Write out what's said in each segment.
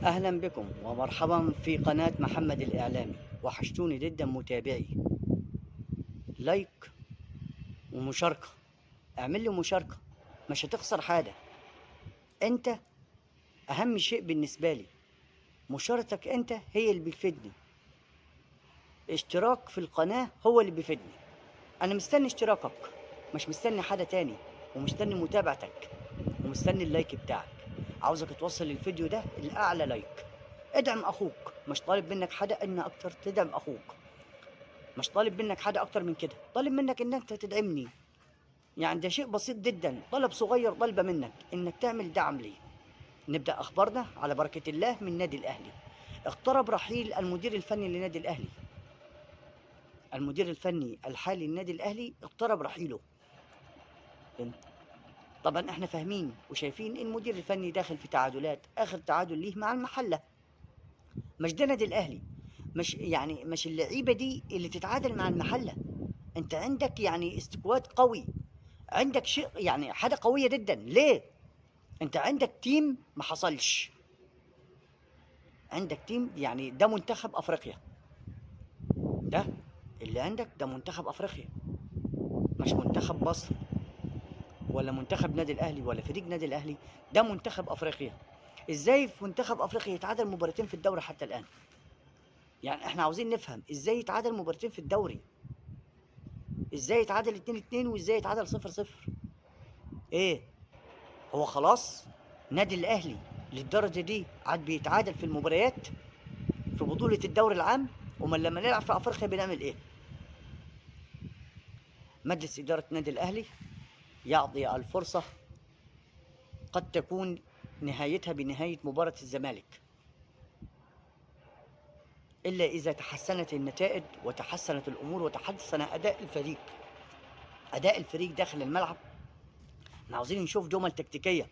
أهلا بكم ومرحبا في قناة محمد الإعلامي. وحشتوني جدا متابعي. لايك ومشاركة، اعمل لي مشاركة، مش هتخسر حاجة. انت أهم شيء بالنسبة لي، مشاركتك انت هي اللي بيفيدني. اشتراك في القناة هو اللي بيفيدني. أنا مستني اشتراكك، مش مستني حاجة تاني، ومستني متابعتك، ومستني اللايك بتاعك. عاوزك توصل الفيديو ده لأعلى لايك. ادعم أخوك، مش طالب منك حاجة إن أكتر تدعم أخوك. مش طالب منك حاجة أكتر من كده، طالب منك إن أنت تدعمني. يعني ده شيء بسيط جدا، طلب صغير طالبة منك إنك تعمل دعم لي. نبدأ أخبارنا على بركة الله من نادي الأهلي. اقترب رحيل المدير الفني لنادي الأهلي. المدير الفني الحالي للنادي الأهلي اقترب رحيله. طبعا احنا فاهمين وشايفين إن المدير الفني داخل في تعادلات، آخر تعادل ليه مع المحلة. مش ده نادي الأهلي، مش اللعيبة دي اللي تتعادل مع المحلة. انت عندك يعني استكواد قوي، عندك شيء يعني حاجة قوية جدا. ليه؟ انت عندك تيم ما حصلش. عندك تيم، يعني ده منتخب افريقيا. ده اللي عندك ده منتخب افريقيا، مش منتخب مصر ولا منتخب نادي الاهلي ولا فريق نادي الاهلي. ده منتخب افريقيا. ازاي في منتخب افريقيا يتعادل مباراتين في الدوري حتى الان؟ يعني احنا عاوزين نفهم ازاي يتعادل مباراتين في الدوري، ازاي يتعادل 2-2 وازاي يتعادل 0-0. ايه هو خلاص نادي الاهلي للدرجه دي عاد بيتعادل في المباريات في بطوله الدوري العام؟ امال لما نلعب في افريقيا بنعمل ايه؟ مجلس اداره نادي الاهلي يعطي الفرصه، قد تكون نهايتها بنهايه مباراه الزمالك، الا اذا تحسنت النتائج وتحسنت الامور وتحسن اداء الفريق. اداء الفريق داخل الملعب، احنا عاوزين نشوف جمل تكتيكيه،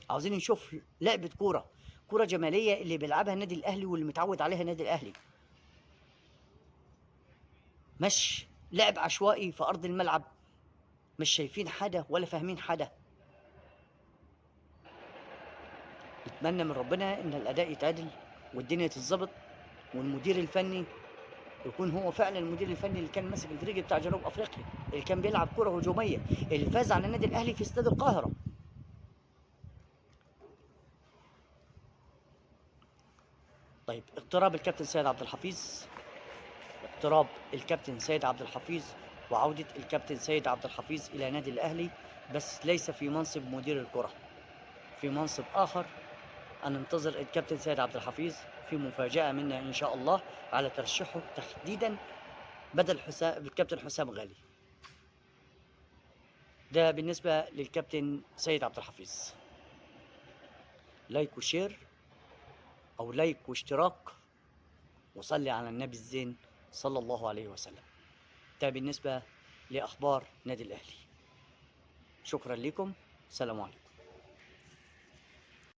عاوزين نشوف لعبه كوره، كوره جماليه اللي بيلعبها النادي الاهلي واللي متعود عليها النادي الاهلي. مش لعب عشوائي في ارض الملعب، مش شايفين حاجه ولا فاهمين حاجه. نتمنى من ربنا ان الاداء يتعدل والدنيا تتظبط، والمدير الفني يكون هو فعلا المدير الفني اللي كان ماسك الفريق بتاع جنوب افريقيا، اللي كان بيلعب كره هجوميه، اللي فاز على النادي الاهلي في استاد القاهره. طيب اقتراب الكابتن سيد عبد الحفيظ، اقتراب الكابتن سيد عبد الحفيظ وعوده الكابتن سيد عبد الحفيظ الى نادي الاهلي، بس ليس في منصب مدير الكره، في منصب اخر. أنا انتظر الكابتن سيد عبد الحفيظ في مفاجأة منا إن شاء الله على ترشحه تحديدا بدل الكابتن حسام غالي. ده بالنسبة للكابتن سيد عبد الحفيظ. لايك وشير، أو لايك واشتراك، وصلي على النبي الزين صلى الله عليه وسلم. ده بالنسبة لأخبار نادي الأهلي. شكرا لكم، سلام عليكم.